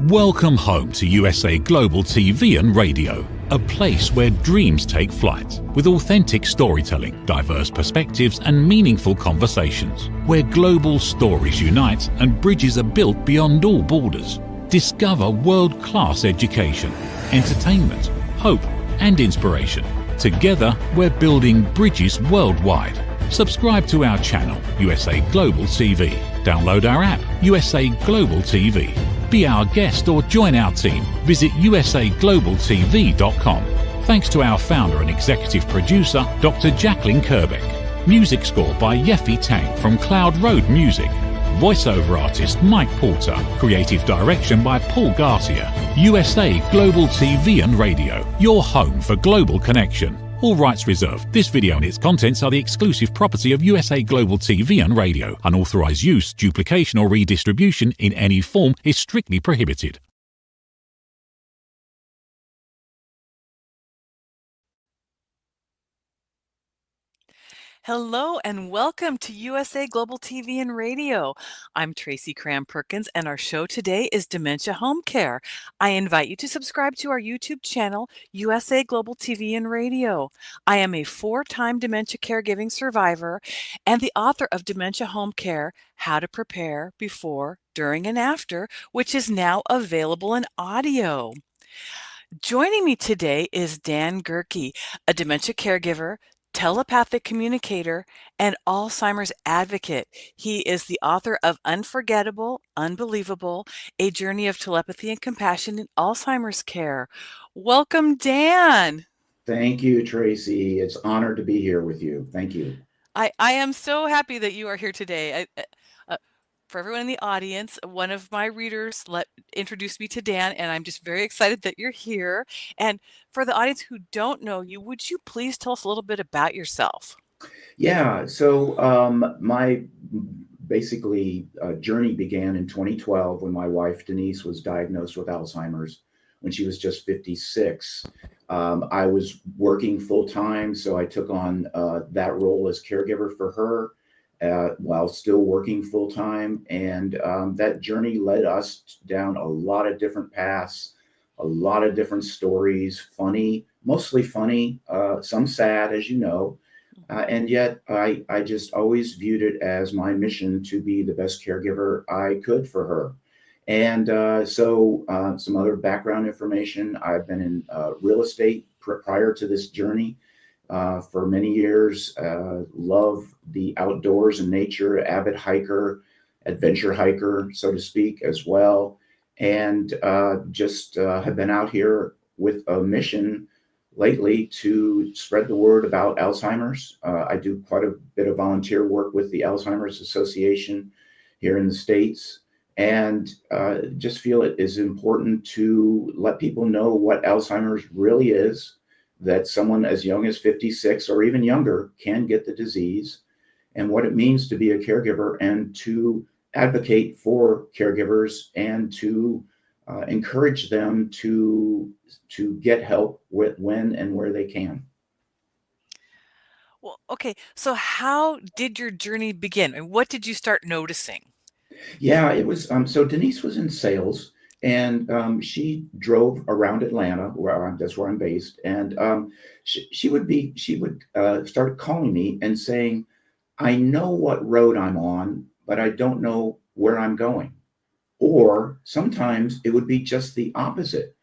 Welcome home to USA Global TV and Radio, a place where dreams take flight, with authentic storytelling, diverse perspectives and meaningful conversations, where global stories unite and bridges are built beyond all borders. Discover world-class education, entertainment, hope and inspiration. Together, we're building bridges worldwide. Subscribe to our channel, USA Global TV. Download our app, USA Global TV. Be our guest or join our team. Visit usaglobaltv.com. Thanks to our founder and executive producer, Dr. Jacqueline Kerbeck. Music score by Yeffy Tang from Cloud Road Music. Voiceover artist Mike Porter. Creative direction by Paul Garcia. USA Global TV and Radio. Your home for global connection. All rights reserved. This video and its contents are the exclusive property of USA Global TV and Radio. Unauthorized use, duplication or redistribution in any form is strictly prohibited. Hello and welcome to USA Global TV and Radio. I'm TRACY CRAM PERKINS and our show today is Dementia Home Care. I invite you to subscribe to our YouTube channel, USA Global TV and Radio. I am a 4-time dementia caregiving survivor and the author of Dementia Home Care, How to Prepare Before, During and After, which is now available in audio. Joining me today is Dan Goerkke, a dementia caregiver, telepathic communicator, and Alzheimer's advocate. He is the author of Unforgettable, Unbelievable, A Journey of Telepathy and Compassion in Alzheimer's Care. Welcome, Dan. Thank you, Tracy. It's an honor to be here with you. Thank you. I am so happy that you are here today. For everyone in the audience, one of my readers introduced me to Dan, and I'm just very excited that you're here. And for the audience who don't know you, would you please tell us a little bit about yourself? Yeah, so my journey began in 2012 when my wife Denise was diagnosed with Alzheimer's when she was just 56. I was working full time, so I took on that role as caregiver for her. While still working full time. And that journey led us down a lot of different paths, a lot of different stories, funny, mostly funny, some sad, as you know. And yet I just always viewed it as my mission to be the best caregiver I could for her. And so some other background information, I've been in real estate prior to this journey. For many years, love the outdoors and nature, avid hiker, adventure hiker, so to speak, as well. And just have been out here with a mission lately to spread the word about Alzheimer's. I do quite a bit of volunteer work with the Alzheimer's Association here in the States, and just feel it is important to let people know what Alzheimer's really is, that someone as young as 56 or even younger can get the disease, and what it means to be a caregiver and to advocate for caregivers and to encourage them to get help when and where they can. Well, okay, so how did your journey begin and what did you start noticing? Yeah, it was, so Denise was in sales. And she drove around Atlanta, that's where I'm based. And she would start calling me and saying, I know what road I'm on, but I don't know where I'm going. Or sometimes it would be just the opposite.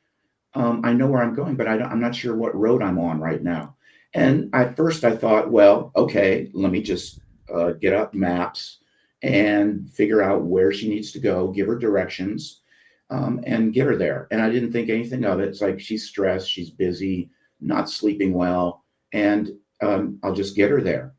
I know where I'm going, but I'm not sure what road I'm on right now. And at first I thought, well, okay, let me just get up maps and figure out where she needs to go, give her directions. And get her there. And I didn't think anything of it. It's like she's stressed, she's busy, not sleeping well, and I'll just get her there.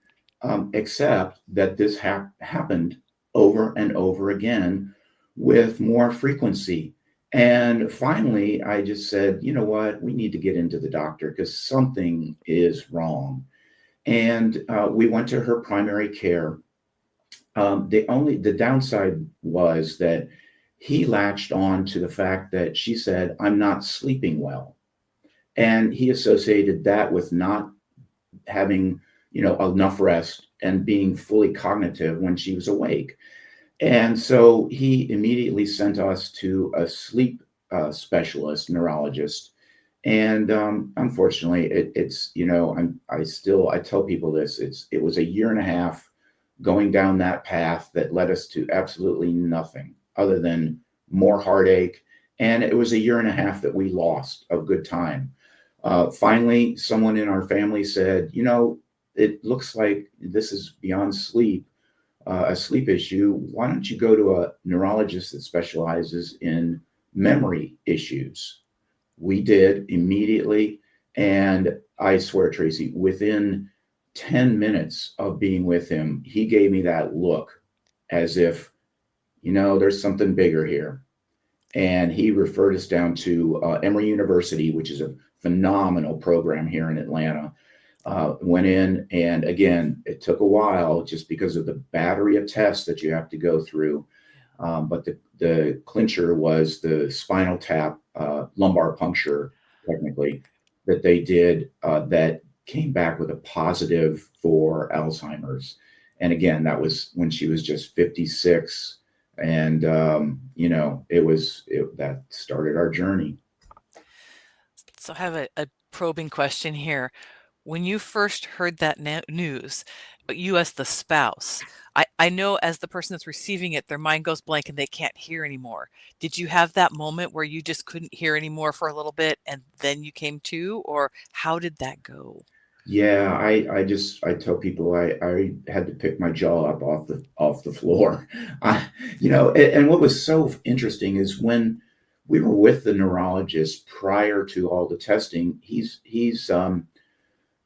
Except that this happened over and over again with more frequency. And finally, I just said, you know what, we need to get into the doctor because something is wrong. And we went to her primary care. The downside was that he latched on to the fact that she said, I'm not sleeping well. And he associated that with not having, enough rest and being fully cognitive when she was awake. And so he immediately sent us to a sleep specialist, neurologist. And unfortunately, it's, I tell people this, it was a year and a half going down that path that led us to absolutely nothing other than more heartache. And it was a year and a half that we lost of good time. Finally, someone in our family said, it looks like this is beyond sleep, a sleep issue. Why don't you go to a neurologist that specializes in memory issues? We did immediately. And I swear, Tracy, within 10 minutes of being with him, he gave me that look as if, there's something bigger here. And he referred us down to Emory University, which is a phenomenal program here in Atlanta. Went in, and again, it took a while just because of the battery of tests that you have to go through. But the clincher was the spinal tap, lumbar puncture, technically, that they did that came back with a positive for Alzheimer's. And again, that was when she was just 56. And, that started our journey. So I have a probing question here. When you first heard that news, you as the spouse, I know as the person that's receiving it, their mind goes blank and they can't hear anymore. Did you have that moment where you just couldn't hear anymore for a little bit and then you came to, or how did that go? Yeah, I tell people I had to pick my jaw up off the floor. And what was so interesting is when we were with the neurologist prior to all the testing, he's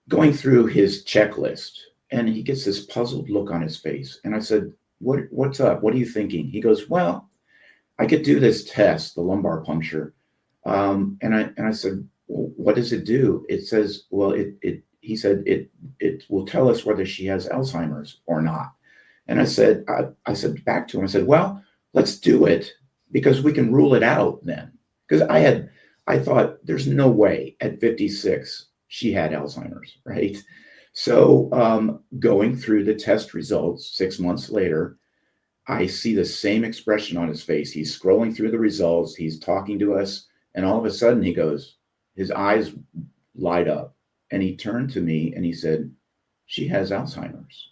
going through his checklist, and he gets this puzzled look on his face. And I said, what's up? What are you thinking? He goes, well, I could do this test, the lumbar puncture. And I said, well, what does it do? It says, well, he said, it will tell us whether she has Alzheimer's or not. And I said back to him, I said, well, let's do it because we can rule it out then. Because I thought there's no way at 56 she had Alzheimer's, right? So going through the test results 6 months later, I see the same expression on his face. He's scrolling through the results. He's talking to us. And all of a sudden he goes, his eyes light up. And he turned to me and he said, she has Alzheimer's.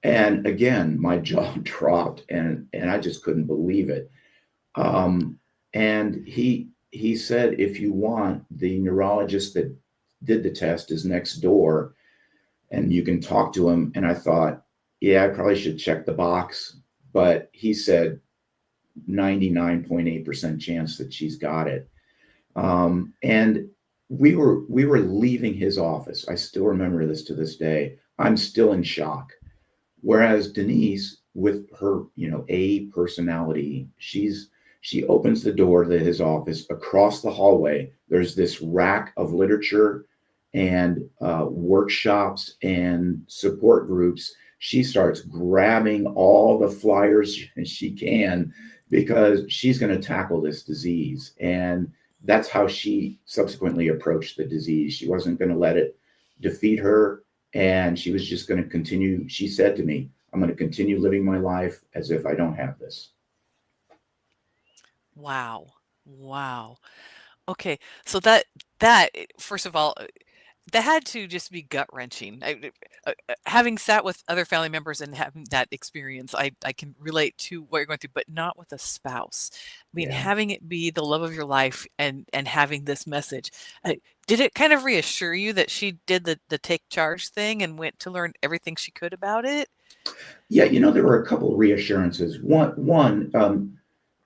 And again, my jaw dropped and I just couldn't believe it. And he said, if you want, the neurologist that did the test is next door and you can talk to him. And I thought, yeah, I probably should check the box. But he said 99.8% chance that she's got it. And we were leaving his office. I still remember this to this day. I'm still in shock. Whereas Denise, with her, A personality, she opens the door to his office. Across the hallway, there's this rack of literature and workshops and support groups. She starts grabbing all the flyers she can because she's going to tackle this disease. And that's how she subsequently approached the disease. She wasn't going to let it defeat her. And she was just going to continue. She said to me, I'm going to continue living my life as if I don't have this. Wow. Wow. Okay. So that first of all, that had to just be gut wrenching. Having sat with other family members and having that experience, I can relate to what you're going through, but not with a spouse. I mean, Yeah. having it be the love of your life and having this message, did it kind of reassure you that she did the take charge thing and went to learn everything she could about it? Yeah, there were a couple of reassurances. One,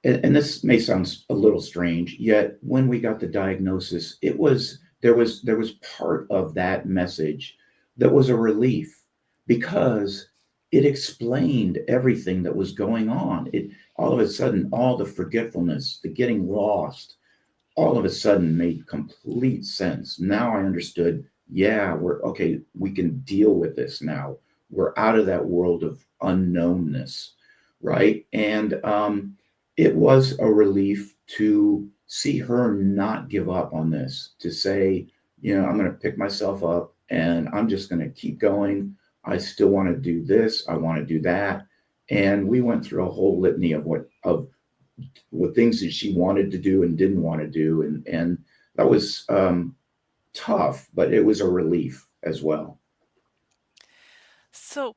and this may sound a little strange, yet when we got the diagnosis, there was part of that message that was a relief because it explained everything that was going on. It all of a sudden, all the forgetfulness, the getting lost, all of a sudden made complete sense. Now I understood, yeah, we can deal with this now. We're out of that world of unknownness, right? And it was a relief to see her not give up on this, to say, I'm going to pick myself up and I'm just going to keep going. I still want to do this. I want to do that. And we went through a whole litany of with things that she wanted to do and didn't want to do. And that was tough, but it was a relief as well. So,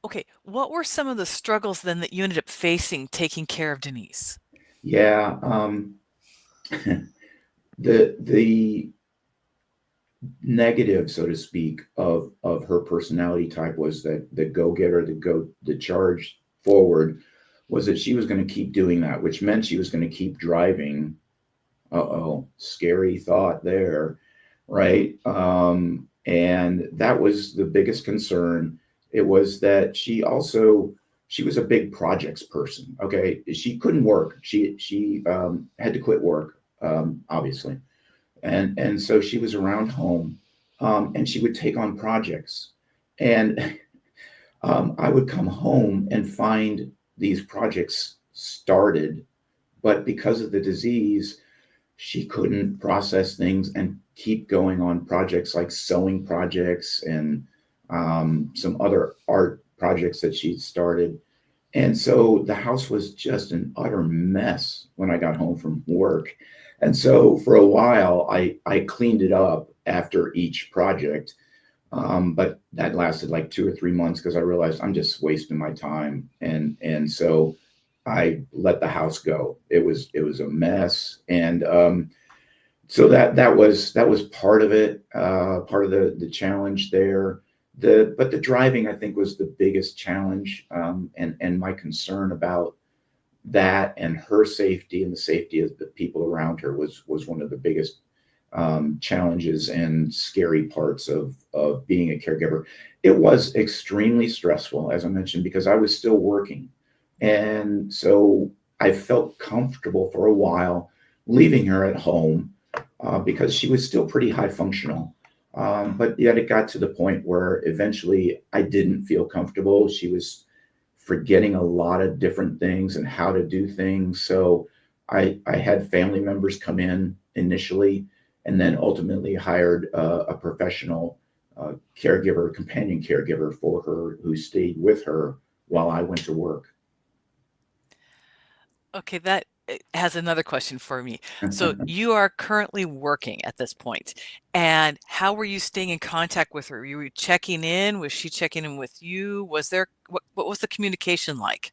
okay, what were some of the struggles then that you ended up facing taking care of Denise? Yeah. The negative, so to speak, of her personality type was that the go-getter, the charge forward, was that she was going to keep doing that, which meant she was going to keep driving. Scary thought there, right? And that was the biggest concern. It was that she was a big projects person. Okay, she couldn't work. She had to quit work, obviously, and so she was around home, and she would take on projects, and I would come home and find these projects started, but because of the disease, she couldn't process things and keep going on projects like sewing projects and some other art projects that she'd started. And so the house was just an utter mess when I got home from work. And so for a while, I cleaned it up after each project. But that lasted like 2 or 3 months because I realized I'm just wasting my time. And so I let the house go. It was a mess. And so that was part of it, part of the challenge there. But the driving, I think, was the biggest challenge, and my concern about that and her safety and the safety of the people around her was one of the biggest challenges and scary parts of being a caregiver. It was extremely stressful, as I mentioned, because I was still working, and so I felt comfortable for a while leaving her at home because she was still pretty high functional. But yet it got to the point where eventually I didn't feel comfortable. She was forgetting a lot of different things and how to do things. So I had family members come in initially, and then ultimately hired a professional caregiver, companion caregiver for her, who stayed with her while I went to work. Okay, that has another question for me. So you are currently working at this point, and how were you staying in contact with her? Were you checking in? Was she checking in with you? Was there what was the communication like?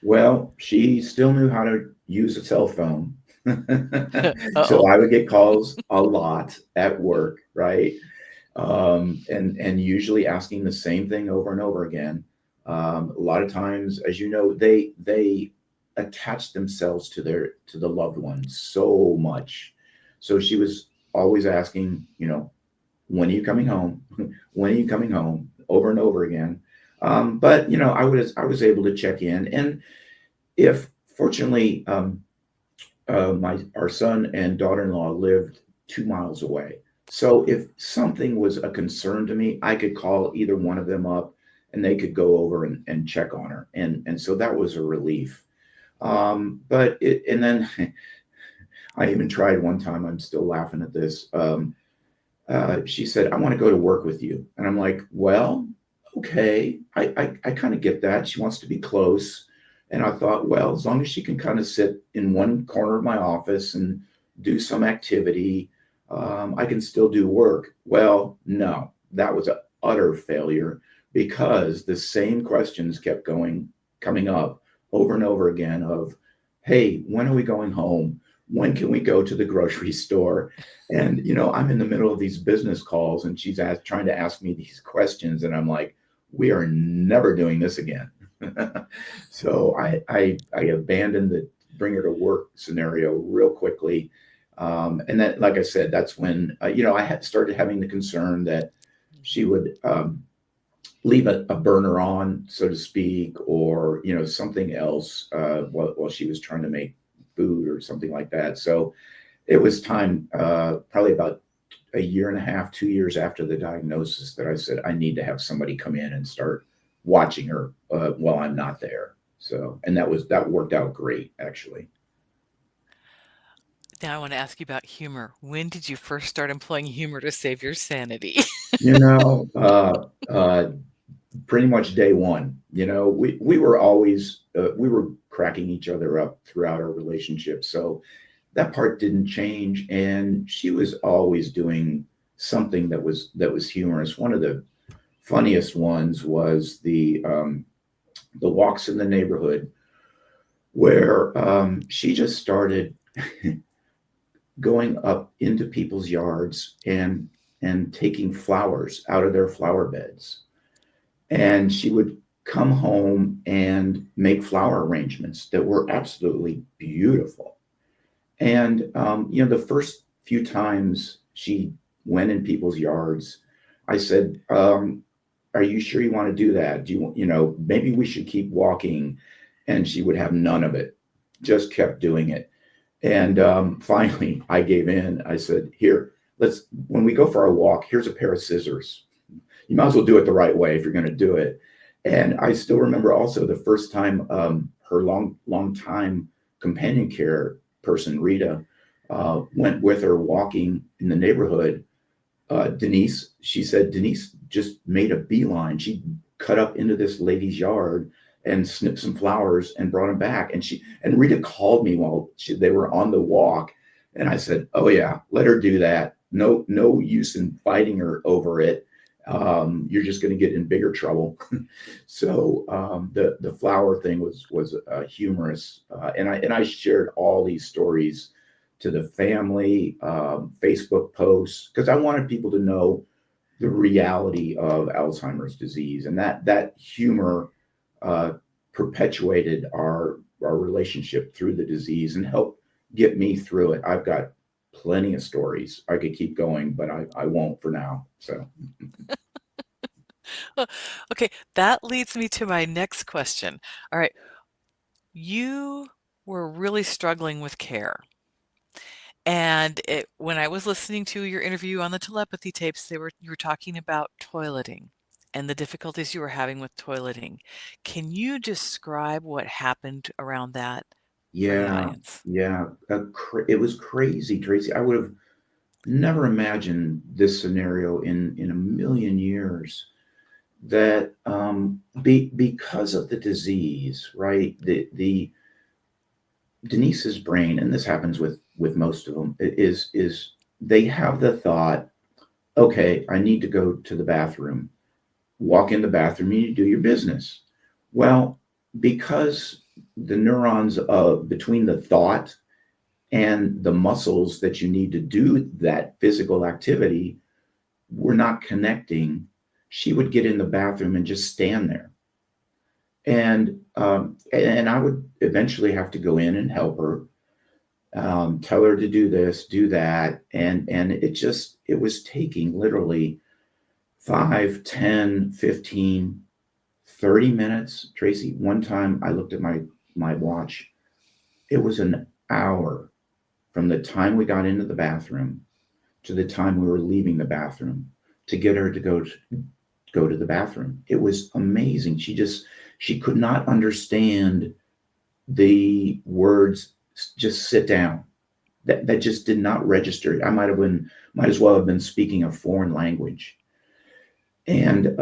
Well, she still knew how to use a cell phone. So Uh-oh. I would get calls a lot at work, right? And usually asking the same thing over and over again. A lot of times, as you know, they attach themselves to the loved ones so much. So she was always asking, when are you coming home? When are you coming home? Over and over again. But I was able to check in, and if fortunately, our son and daughter-in-law lived 2 miles away. So if something was a concern to me, I could call either one of them up, and they could go over and check on her, and so that was a relief. And then I even tried one time. I'm still laughing at this. She said, "I want to go to work with you," and I'm like, "Well, okay, I kind of get that. She wants to be close." And I thought, well, as long as she can kind of sit in one corner of my office and do some activity, I can still do work. Well, no, that was an utter failure because the same questions kept coming up over and over again of, hey, when are we going home? When can we go to the grocery store? And, I'm in the middle of these business calls, and she's trying to ask me these questions. And I'm like, we are never doing this again. So I abandoned the bring her to work scenario real quickly. And then, like I said, that's when, I had started having the concern that she would leave a burner on, so to speak, or, something else while she was trying to make food or something like that. So it was time, probably about a year and a half, 2 years after the diagnosis, that I said, I need to have somebody come in and start watching her while I'm not there. So, and that worked out great, actually. Now I want to ask you about humor. When did you first start employing humor to save your sanity? Pretty much day one. We were always we were cracking each other up throughout our relationship. So that part didn't change, and she was always doing something that was humorous. One of the funniest ones was the walks in the neighborhood, where she just started going up into people's yards and taking flowers out of their flower beds. And she would come home and make flower arrangements that were absolutely beautiful. And the first few times she went in people's yards, I said, "Are you sure you want to do that? Do you maybe we should keep walking?" And she would have none of it, just kept doing it. And finally, I gave in. I said, "Here, when we go for our walk, here's a pair of scissors. You might as well do it the right way if you're going to do it." And I still remember also the first time her long time companion care person, Rita, went with her walking in the neighborhood. Denise, she said, Denise just made a beeline. She cut up into this lady's yard and snipped some flowers and brought them back. And Rita called me while they were on the walk. And I said, "Oh yeah, let her do that. No use in fighting her over it. You're just going to get in bigger trouble." So the flower thing was humorous. And I shared all these stories to the family, Facebook posts, because I wanted people to know the reality of Alzheimer's disease, and that humor perpetuated our relationship through the disease and helped get me through it. I've got plenty of stories. I could keep going, but I won't for now. So. Okay, that leads me to my next question. All right, you were really struggling with care. And when I was listening to your interview on the telepathy tapes, you were talking about toileting and the difficulties you were having with toileting. Can you describe what happened around that for the Yeah, audience? yeah. It was crazy, Tracy. I would have never imagined this scenario in a million years. That because of the disease, right? The Denise's brain, and this happens with most of them, is they have the thought, okay, I need to go to the bathroom. Walk in the bathroom, you need to do your business. Well, because the neurons between the thought and the muscles that you need to do that physical activity were not connecting, she would get in the bathroom and just stand there. And I would eventually have to go in and help her, tell her to do this, do that. And it was taking literally 5, 10, 15, 30 minutes. Tracy, one time I looked at my watch. It was an hour from the time we got into the bathroom to the time we were leaving the bathroom to get her to go to the bathroom. It was amazing. She could not understand the words, just sit down. That just did not register. I might as well have been speaking a foreign language. And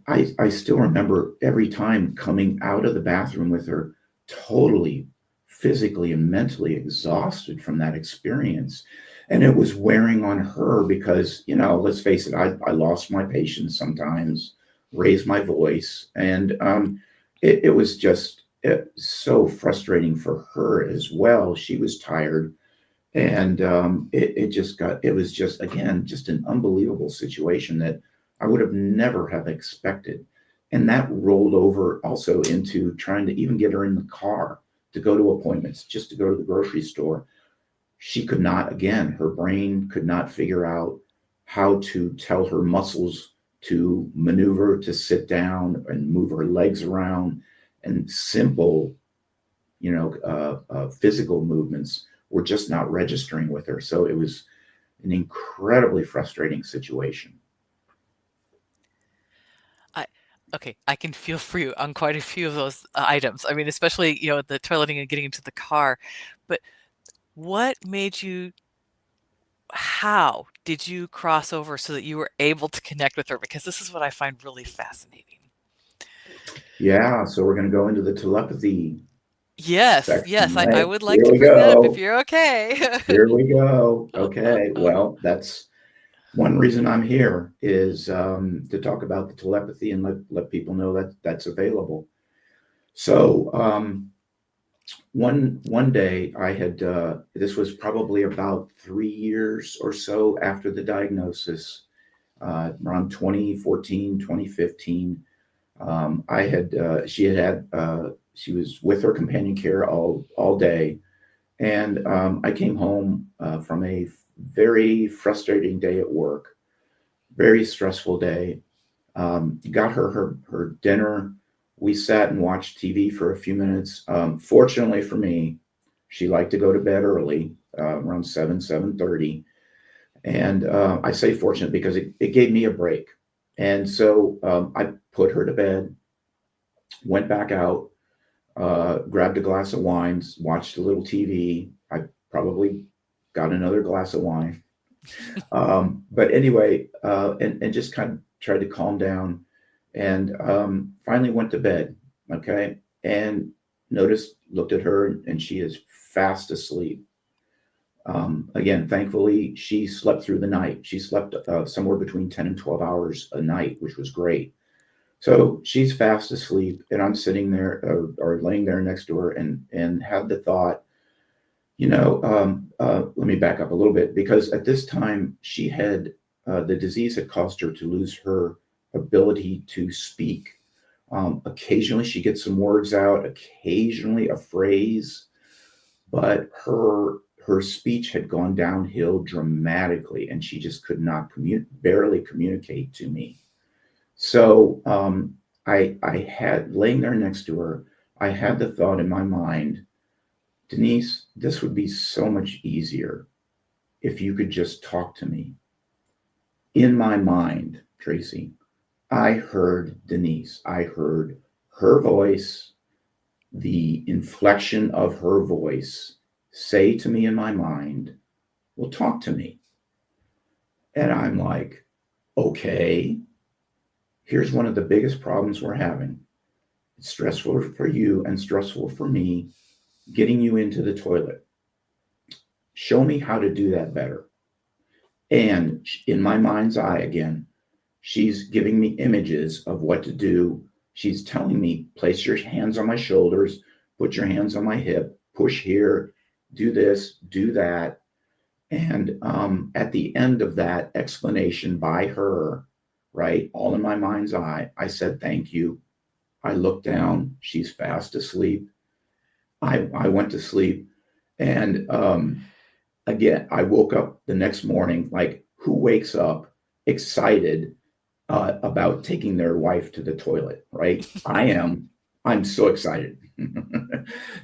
I still remember every time coming out of the bathroom with her totally physically and mentally exhausted from that experience. And it was wearing on her because, let's face it, I lost my patience sometimes, raised my voice. And it was just so frustrating for her as well. She was tired. And it was just, again, just an unbelievable situation that I would have never have expected. And that rolled over also into trying to even get her in the car to go to appointments, just to go to the grocery store. She could not, again, her brain could not figure out how to tell her muscles to maneuver, to sit down and move her legs around, and simple, physical movements were just not registering with her. So it was an incredibly frustrating situation. Okay, I can feel for you on quite a few of those items. I mean, especially, the toileting and getting into the car. But how did you cross over so that you were able to connect with her? Because this is what I find really fascinating. Yeah, so we're going to go into the telepathy Yes, section, yes, I right? would like Here to we bring that up if go. you're okay. Here we go. Okay. Well, that's one reason I'm here is to talk about the telepathy and let people know that that's available. So one day I had this was probably about 3 years or so after the diagnosis, around 2014, 2015. I had she was with her companion care all day, and I came home from a very frustrating day at work, very stressful day. Got her dinner. We sat and watched TV for a few minutes. Fortunately for me, she liked to go to bed early, around 7:30. And I say fortunate because it gave me a break. And so I put her to bed, went back out, grabbed a glass of wine, watched a little TV. I probably got another glass of wine. But anyway, and just kind of tried to calm down, and finally went to bed. Okay. And looked at her, and she is fast asleep. Again, thankfully, she slept through the night. She slept somewhere between 10 and 12 hours a night, which was great. So she's fast asleep, and I'm sitting there or laying there next to her, and had the thought, let me back up a little bit, because at this time she had the disease had caused her to lose her ability to speak. Occasionally she gets some words out, occasionally a phrase, but her speech had gone downhill dramatically, and she just could not barely communicate to me. So I had, laying there next to her, I had the thought in my mind, Denise, this would be so much easier if you could just talk to me. In my mind, Tracy, I heard Denise. I heard her voice, the inflection of her voice say to me in my mind, well, talk to me. And I'm like, okay, here's one of the biggest problems we're having. It's stressful for you and stressful for me, getting you into the toilet. Show me how to do that better. And in my mind's eye, again, she's giving me images of what to do. She's telling me, place your hands on my shoulders, put your hands on my hip, push here, do this, do that. And at the end of that explanation by her, right, all in my mind's eye, I said, thank you. I looked down. She's fast asleep. I went to sleep. And again, I woke up the next morning, like, who wakes up excited about taking their wife to the toilet, right? I am. I'm so excited.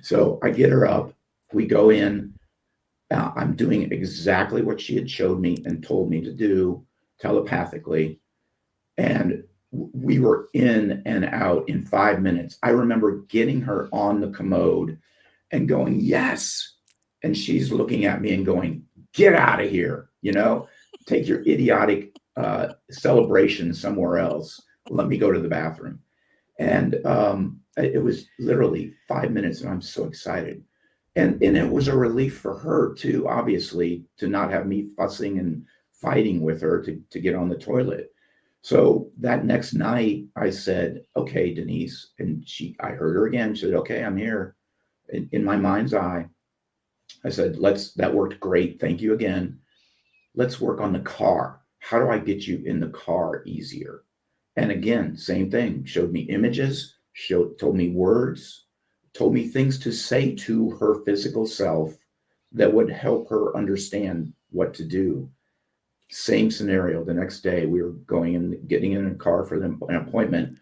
So I get her up. We go in. I'm doing exactly what she had showed me and told me to do telepathically. And we were in and out in 5 minutes. I remember getting her on the commode and going, yes. And she's looking at me and going, get out of here, take your idiotic celebration somewhere else. Let me go to the bathroom. And it was literally 5 minutes, and I'm so excited. And it was a relief for her too, obviously, to not have me fussing and fighting with her to get on the toilet. So that next night I said, okay, Denise, and I heard her again. She said, okay, I'm here. In my mind's eye, I said, that worked great. Thank you again. Let's work on the car. How do I get you in the car easier? And again, same thing, showed me images, told me words, told me things to say to her physical self that would help her understand what to do. Same scenario. The next day we were going and getting in a car for an appointment,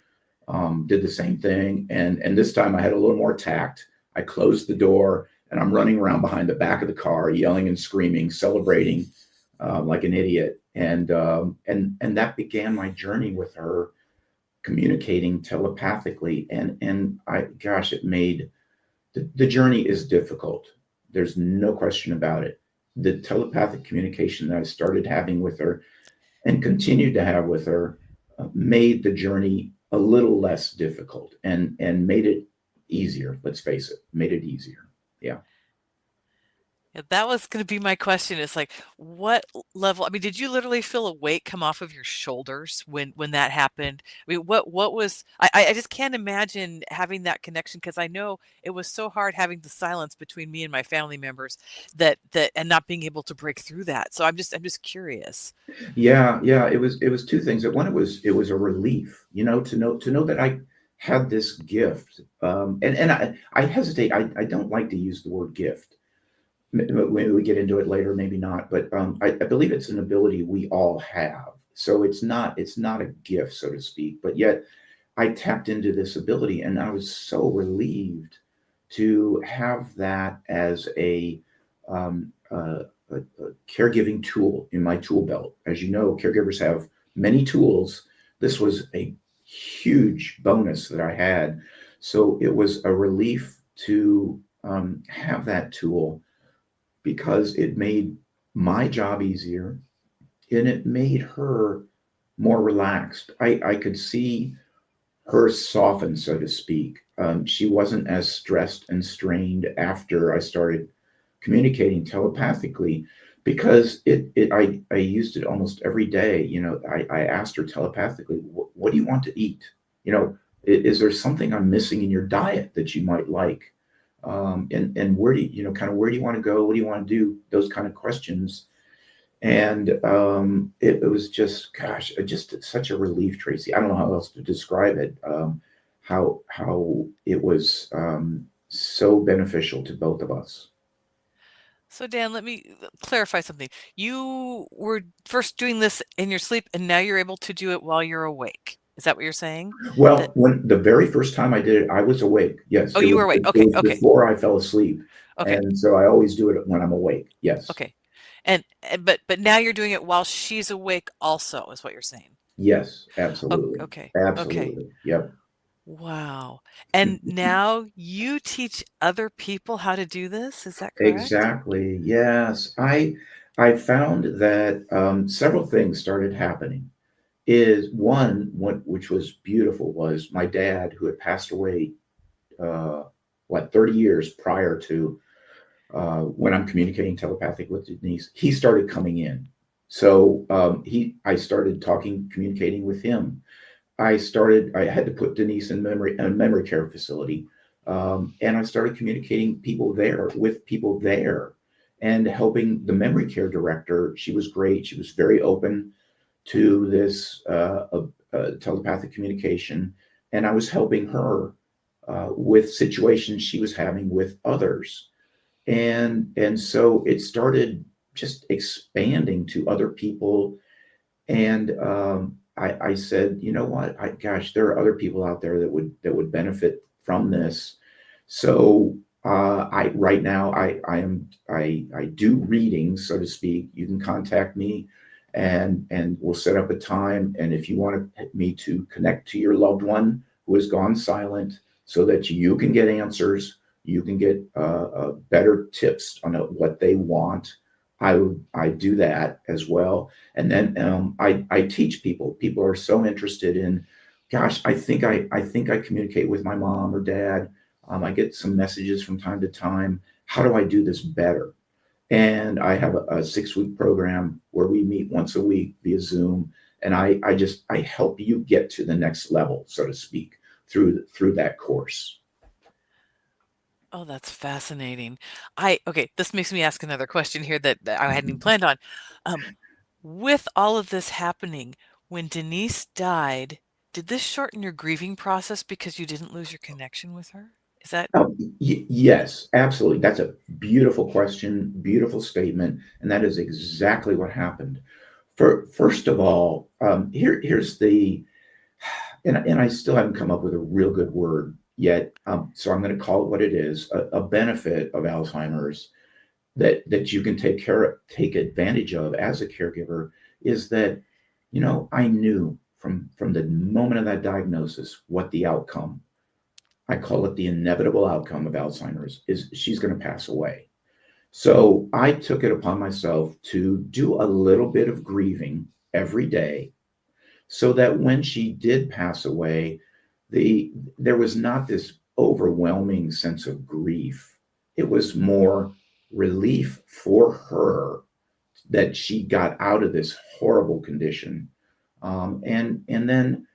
did the same thing. And this time I had a little more tact. I closed the door, and I'm running around behind the back of the car, yelling and screaming, celebrating like an idiot. And that began my journey with her, communicating telepathically. And it made the journey is difficult. There's no question about it. The telepathic communication that I started having with her and continued to have with her made the journey a little less difficult, and made it easier. Let's face it, made it easier. Yeah. Yeah, that was going to be my question. Is like, what level? I mean, did you literally feel a weight come off of your shoulders when that happened? I mean, what was? I just can't imagine having that connection, because I know it was so hard having the silence between me and my family members, that and not being able to break through that. So I'm just curious. Yeah, yeah. It was two things. One, it was a relief, to know that I had this gift. And I hesitate. I don't like to use the word gift. Maybe we get into it later, maybe not. But I believe it's an ability we all have. So it's not a gift, so to speak. But yet I tapped into this ability, and I was so relieved to have that as a caregiving tool in my tool belt. As you know, caregivers have many tools. This was a huge bonus that I had. So it was a relief to have that tool, because it made my job easier and it made her more relaxed. I could see her soften, so to speak. She wasn't as stressed and strained after I started communicating telepathically, because I used it almost every day. I asked her telepathically, what do you want to eat? Is there something I'm missing in your diet that you might like? And where do where do you want to go? What do you want to do? Those kind of questions. And it was just, gosh, just such a relief, Tracy. I don't know how else to describe it. How it was so beneficial to both of us. So Dan, let me clarify something. You were first doing this in your sleep, and now you're able to do it while you're awake. Is that what you're saying? Well, That when the very first time I did it, I was awake. Yes, Oh, it you was, were awake. it Okay, was okay, before I fell asleep, okay, and so I always do it when I'm awake. Yes, okay. But now you're doing it while she's awake also, is what you're saying. yes, Okay, absolutely, okay, okay. absolutely. Yep. Wow. And now you teach other people how to do this, is that correct? Exactly. Yes, I found that several things started happening. Is one, which was beautiful, was my dad, who had passed away, uh, 30 years prior to when I'm communicating telepathic with Denise. He started coming in, so I started talking, communicating with him. I had to put Denise in a memory care facility. And I started communicating with people there, and helping the memory care director. She was great. She was very open to this telepathic communication. And I was helping her with situations she was having with others. And so it started just expanding to other people. And I said, you know what? Gosh, there are other people out there that would benefit from this. So I right now I do readings, so to speak. You can contact me, and we'll set up a time. And if you want me to connect to your loved one who has gone silent, so that you can get answers, you can get better tips on what they want, I do that as well. And then I teach people. People are so interested in, gosh, I think I communicate with my mom or dad. I get some messages from time to time. How do I do this better? And I have a 6-week program where we meet once a week via Zoom, and I help you get to the next level, so to speak, through that course. Oh, that's fascinating. Okay, this makes me ask another question here that I hadn't even planned on. Um, with all of this happening, when Denise died, did this shorten your grieving process because you didn't lose your connection with her? Is that Yes, absolutely. That's a beautiful question, beautiful statement, and that is exactly what happened. First of all, here's the, and I still haven't come up with a real good word yet. So I'm going to call it what it is. A benefit of Alzheimer's that you can take advantage of as a caregiver is that, I knew from the moment of that diagnosis what the outcome. I call it the inevitable outcome of Alzheimer's is she's going to pass away. So I took it upon myself to do a little bit of grieving every day, so that when she did pass away, there was not this overwhelming sense of grief. It was more relief for her that she got out of this horrible condition. And then,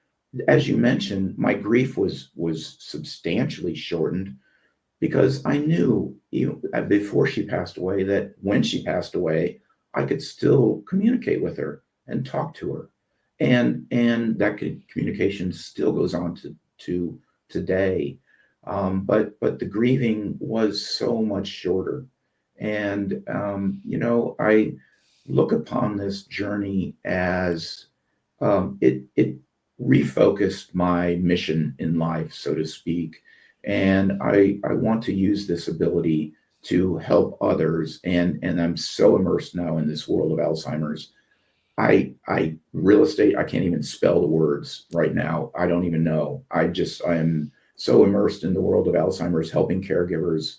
as you mentioned, my grief was substantially shortened because I knew before she passed away that when she passed away, I could still communicate with her and talk to her, and that communication still goes on to today. But the grieving was so much shorter, and I look upon this journey as it refocused my mission in life, so to speak. And I want to use this ability to help others. And I'm so immersed now in this world of Alzheimer's. I real estate, I can't even spell the words right now. I don't even know. I am so immersed in the world of Alzheimer's, helping caregivers,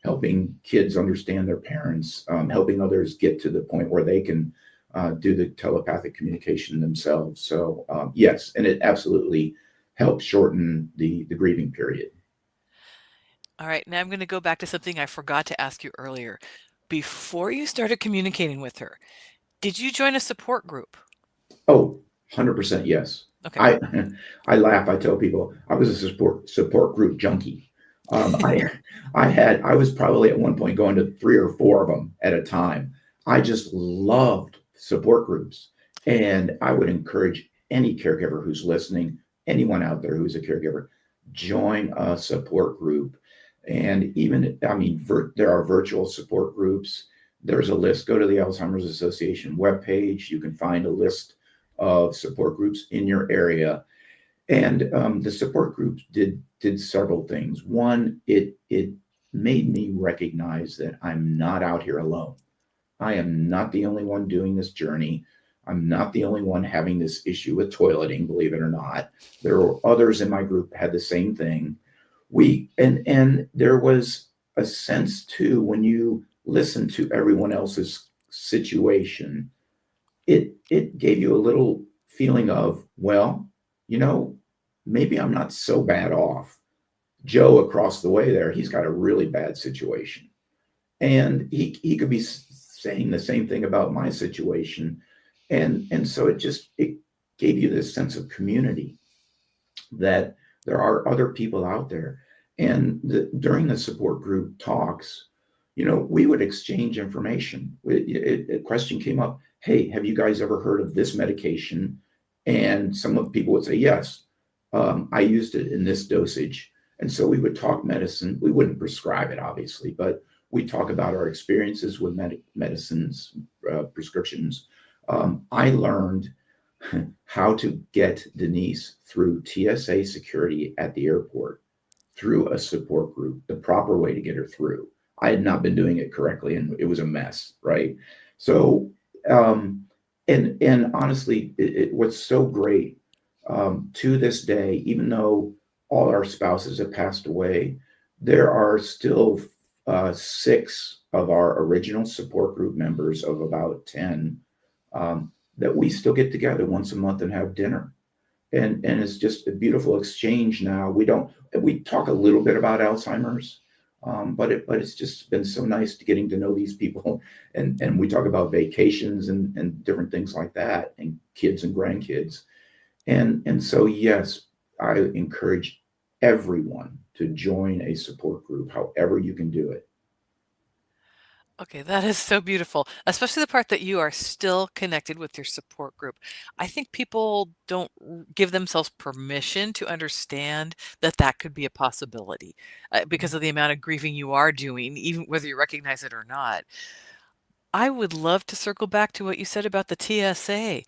helping kids understand their parents, helping others get to the point where they can do the telepathic communication themselves. So yes, and it absolutely helps shorten the grieving period. All right, now I'm going to go back to something I forgot to ask you earlier. Before you started communicating with her, did you join a support group? Oh, 100% yes. Okay. I laugh. I tell people I was a support group junkie. I was probably at one point going to 3 or 4 of them at a time. I just loved support groups, and I would encourage any caregiver who's listening, anyone out there who's a caregiver, join a support group. And even, I mean, there are virtual support groups. There's a list. Go to the Alzheimer's Association webpage. You can find a list of support groups in your area. And the support groups did several things. One, it made me recognize that I'm not out here alone. I am not the only one doing this journey. I'm not the only one having this issue with toileting, believe it or not. There were others in my group that had the same thing. And there was a sense too, when you listen to everyone else's situation, it gave you a little feeling of, well, maybe I'm not so bad off. Joe across the way there, he's got a really bad situation. And he could be saying the same thing about my situation. And so it gave you this sense of community, that there are other people out there. And during the support group talks, we would exchange information. A question came up, hey, have you guys ever heard of this medication? And some of the people would say, yes, I used it in this dosage. And so we would talk medicine. We wouldn't prescribe it, obviously, but we talk about our experiences with medicines, prescriptions. I learned how to get Denise through TSA security at the airport, through a support group, the proper way to get her through. I had not been doing it correctly, and it was a mess, right? So, and honestly, what's so great to this day, even though all our spouses have passed away, there are still 6 of our original support group members of about 10 that we still get together once a month and have dinner. And it's just a beautiful exchange now. We talk a little bit about Alzheimer's, but it's just been so nice to getting to know these people. And we talk about vacations and different things like that, and kids and grandkids. And so, yes, I encourage everyone to join a support group, however you can do it. Okay, that is so beautiful, especially the part that you are still connected with your support group. I think people don't give themselves permission to understand that that could be a possibility because of the amount of grieving you are doing, even whether you recognize it or not. I would love to circle back to what you said about the TSA.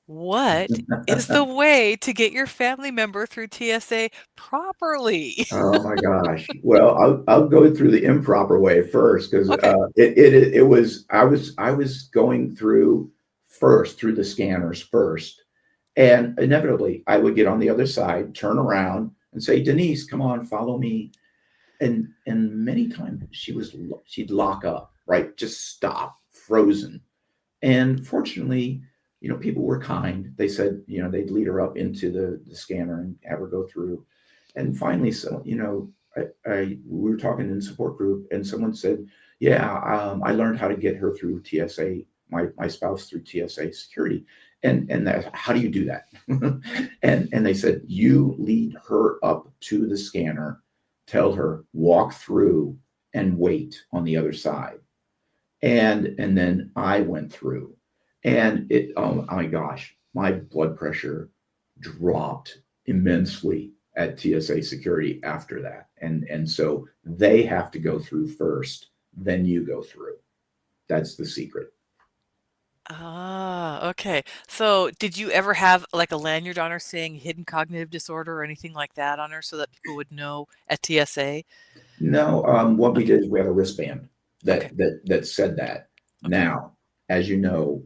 What is the way to get your family member through TSA properly? Oh my gosh. Well, I'll go through the improper way first, because Okay. it was I was going through the scanners first, and inevitably I would get on the other side, turn around, and say, Denise, come on, follow me. And many times she'd lock up, right? Just stop, frozen. And fortunately, people were kind. They said, they'd lead her up into the scanner and have her go through. And finally, so, we were talking in a support group, and someone said, "Yeah, I learned how to get her through TSA, my spouse through TSA security." And that, how do you do that? and they said, you lead her up to the scanner, tell her walk through and wait on the other side. And then I went through, and it, oh my gosh, my blood pressure dropped immensely at TSA security after that. And so they have to go through first, then you go through. That's the secret. Ah, okay. So did you ever have like a lanyard on her saying hidden cognitive disorder or anything like that on her so that people would know at TSA? No, what we Okay. did is we had a wristband Okay. that said that. Okay. Now, as you know,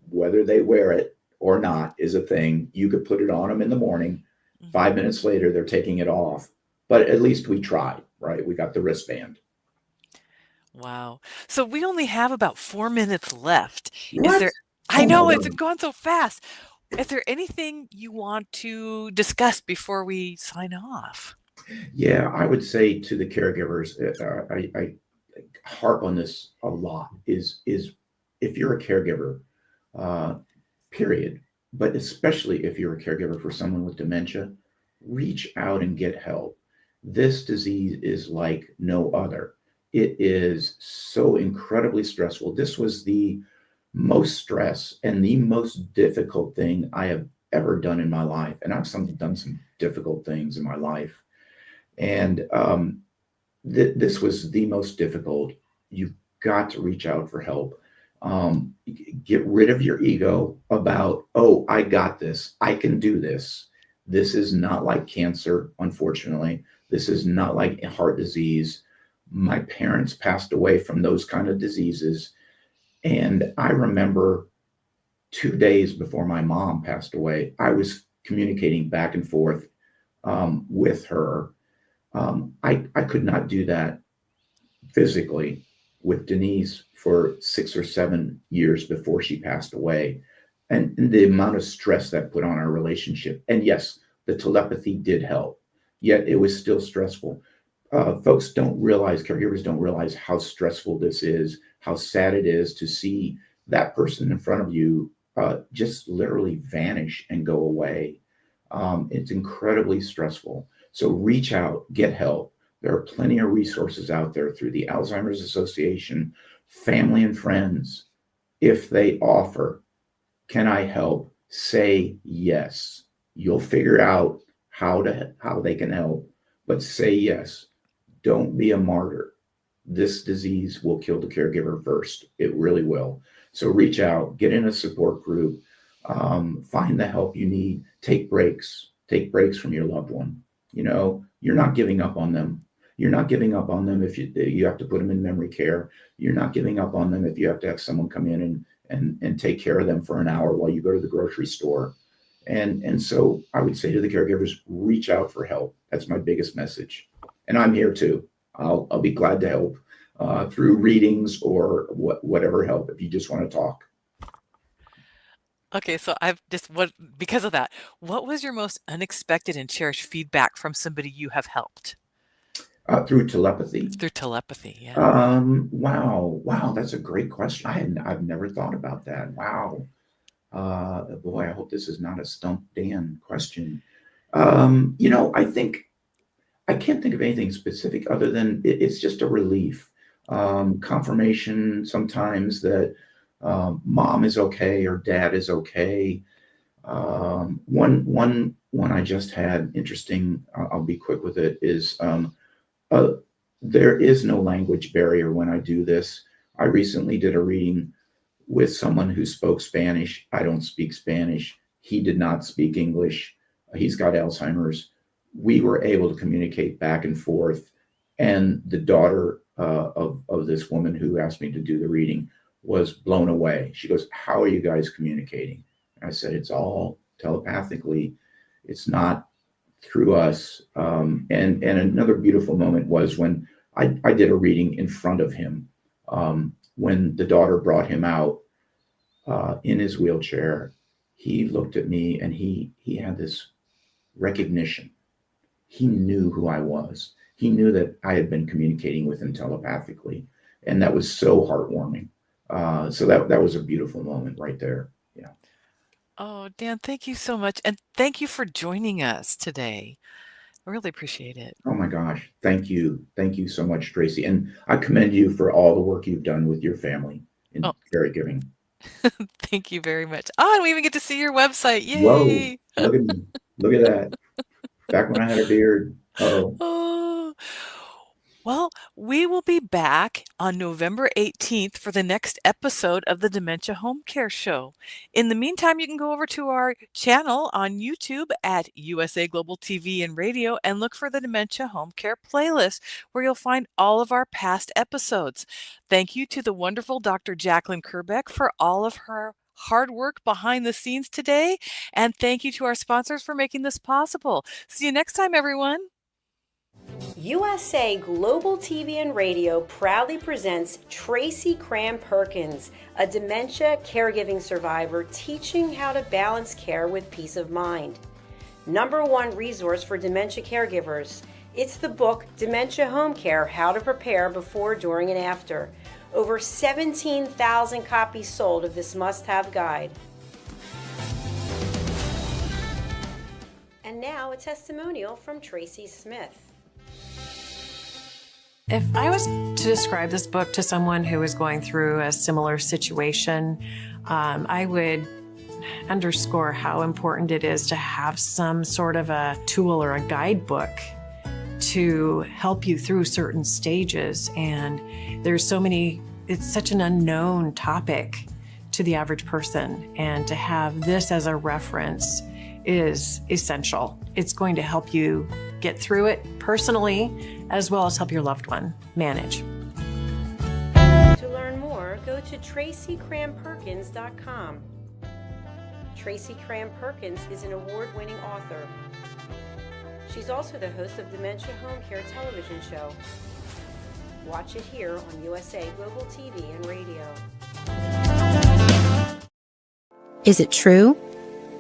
whether they wear it or not is a thing. You could put it on them in the morning. Mhm. 5 minutes later, they're taking it off. But at least we tried, right? We got the wristband. Wow. So we only have about 4 minutes left. Is What? there, I Oh my know it's God. gone so fast. Is there anything you want to discuss before we sign off? Yeah, I would say to the caregivers, I harp on this a lot, is if you're a caregiver, uh, period, but especially if you're a caregiver for someone with dementia, reach out and get help. This disease is like no other. It is so incredibly stressful. This was the most stress and the most difficult thing I have ever done in my life. And done some difficult things in my life. And this was the most difficult. You've got to reach out for help. Get rid of your ego about, oh, I got this. I can do this. This is not like cancer, unfortunately. This is not like heart disease. My parents passed away from those kind of diseases. And I remember 2 days before my mom passed away, I was communicating back and forth with her. I could not do that physically with Denise for 6 or 7 years before she passed away. And the amount of stress that put on our relationship. And yes, the telepathy did help, yet it was still stressful. Folks don't realize, caregivers don't realize how stressful this is, how sad it is to see that person in front of you just literally vanish and go away. It's incredibly stressful. So reach out, get help. There are plenty of resources out there through the Alzheimer's Association, family and friends. If they offer, can I help? Say yes. You'll figure out how they can help, but say yes. Don't be a martyr. This disease will kill the caregiver first. It really will. So reach out, get in a support group, find the help you need. Take breaks. Take breaks from your loved one. You know, you're not giving up on them. You're not giving up on them if you have to put them in memory care. You're not giving up on them if you have to have someone come in and take care of them for an hour while you go to the grocery store. And so I would say to the caregivers, reach out for help. That's my biggest message. And I'm here too. I'll be glad to help through readings or whatever help if you just want to talk. Okay, so I've just what because of that, what was your most unexpected and cherished feedback from somebody you have helped Through telepathy. through telepathy? Yeah. Wow, that's a great question. I've never thought about that. Wow. Boy, I hope this is not a Stump Dan question. I can't think of anything specific other than it's just a relief. Confirmation sometimes that mom is okay or dad is okay. One I just had, interesting, I'll be quick with it, is uh, there is no language barrier when I do this. I recently did a reading with someone who spoke Spanish. I don't speak Spanish. He did not speak English. He's got Alzheimer's. We were able to communicate back and forth. And the daughter of this woman who asked me to do the reading was blown away. She goes, "How are you guys communicating?" I said, "It's all telepathically. It's not through us." And another beautiful moment was when I did a reading in front of him. When the daughter brought him out in his wheelchair, he looked at me and he had this recognition he knew who I was. He knew that I had been communicating with him telepathically, and that was so heartwarming. So that was a beautiful moment right there. Yeah. Oh, Dan, thank you so much. And thank you for joining us today. I really appreciate it. Oh my gosh. Thank you. Thank you so much, Tracy. And I commend you for all the work you've done with your family in caregiving. Thank you very much. Oh, and we even get to see your website. Yay. Whoa. Look at me. Look at that. Back when I had a beard. Oh. Well, we will be back on November 18th for the next episode of the Dementia Home Care Show. In the meantime, you can go over to our channel on YouTube at USA Global TV and Radio and look for the Dementia Home Care playlist, where you'll find all of our past episodes. Thank you to the wonderful Dr. Jacqueline Kerbeck for all of her hard work behind the scenes today. And thank you to our sponsors for making this possible. See you next time, everyone. USA Global TV and Radio proudly presents Tracy Cram Perkins, a dementia caregiving survivor teaching how to balance care with peace of mind. #1 resource for dementia caregivers. It's the book Dementia Home Care: How to Prepare Before, During, and After. Over 17,000 copies sold of this must-have guide. And now a testimonial from Tracy Smith. If I was to describe this book to someone who is going through a similar situation, I would underscore how important it is to have some sort of a tool or a guidebook to help you through certain stages. And there's so many, it's such an unknown topic to the average person. And to have this as a reference is essential. It's going to help you get through it personally, as well as help your loved one manage. To learn more, go to TRACYCRAMPERKINS.com. Tracy Cram Perkins is an award-winning author. She's also the host of Dementia Home Care television show. Watch it here on USA Global TV and Radio. Is it true?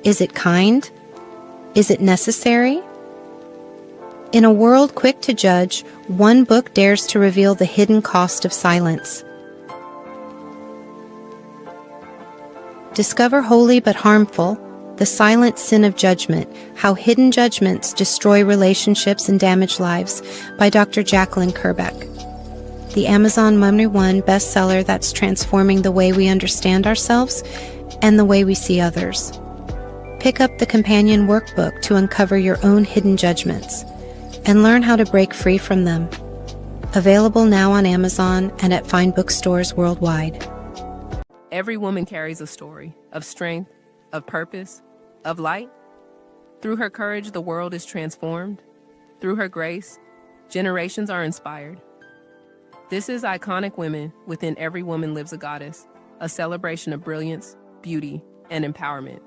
Is it kind? Is it necessary? In a world quick to judge, one book dares to reveal the hidden cost of silence. Discover Holy but Harmful: The Silent Sin of Judgment, How Hidden Judgments Destroy Relationships and Damage Lives by Dr. Jacqueline Kerbeck. The Amazon #1 bestseller that's transforming the way we understand ourselves and the way we see others. Pick up the companion workbook to uncover your own hidden judgments and learn how to break free from them. Available now on Amazon and at fine bookstores worldwide. Every woman carries a story of strength, of purpose, of light. Through her courage, the world is transformed. Through her grace, generations are inspired. This is Iconic Women. Within Every Woman Lives a Goddess, a celebration of brilliance, beauty, and empowerment.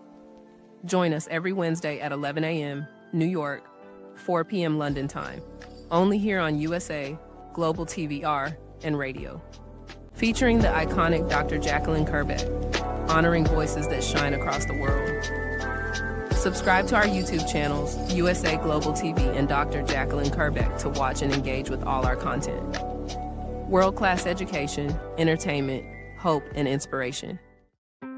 Join us every Wednesday at 11 a.m. New York, 4 p.m. London time, only here on USA Global TVR and Radio. Featuring the iconic Dr. Jacqueline Kerbeck, honoring voices that shine across the world. Subscribe to our YouTube channels, USA Global TV and Dr. Jacqueline Kerbeck, to watch and engage with all our content. World-class education, entertainment, hope, and inspiration.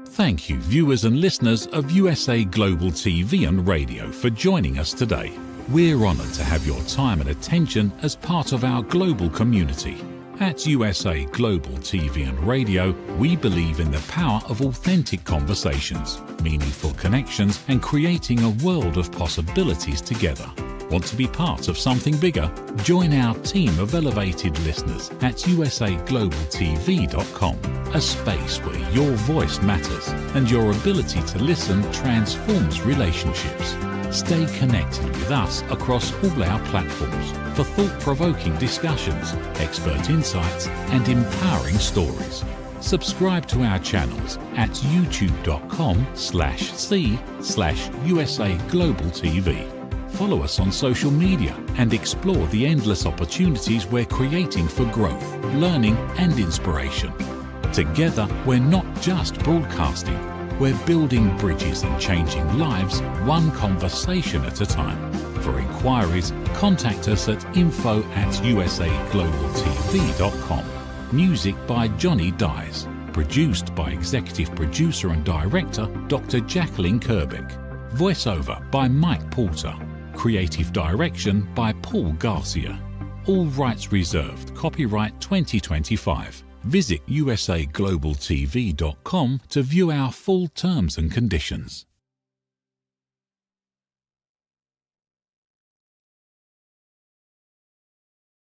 Thank you, viewers and listeners of USA Global TV and Radio, for joining us today. We're honoured to have your time and attention as part of our global community. At USA Global TV and Radio, we believe in the power of authentic conversations, meaningful connections, and creating a world of possibilities together. Want to be part of something bigger? Join our team of elevated listeners at usaglobaltv.com, a space where your voice matters and your ability to listen transforms relationships. Stay connected with us across all our platforms for thought-provoking discussions, expert insights, and empowering stories. Subscribe to our channels at youtube.com/c/USA Global TV. Follow us on social media and explore the endless opportunities we're creating for growth, learning, and inspiration. Together, we're not just broadcasting, we're building bridges and changing lives one conversation at a time. For inquiries, contact us at info@usaglobaltv.com. Music by Johnny Dies. Produced by Executive Producer and Director Dr. Jacqueline Kerbeck. Voiceover by Mike Porter. Creative Direction by Paul Garcia. All rights reserved. Copyright 2025. Visit usaglobaltv.com to view our full terms and conditions.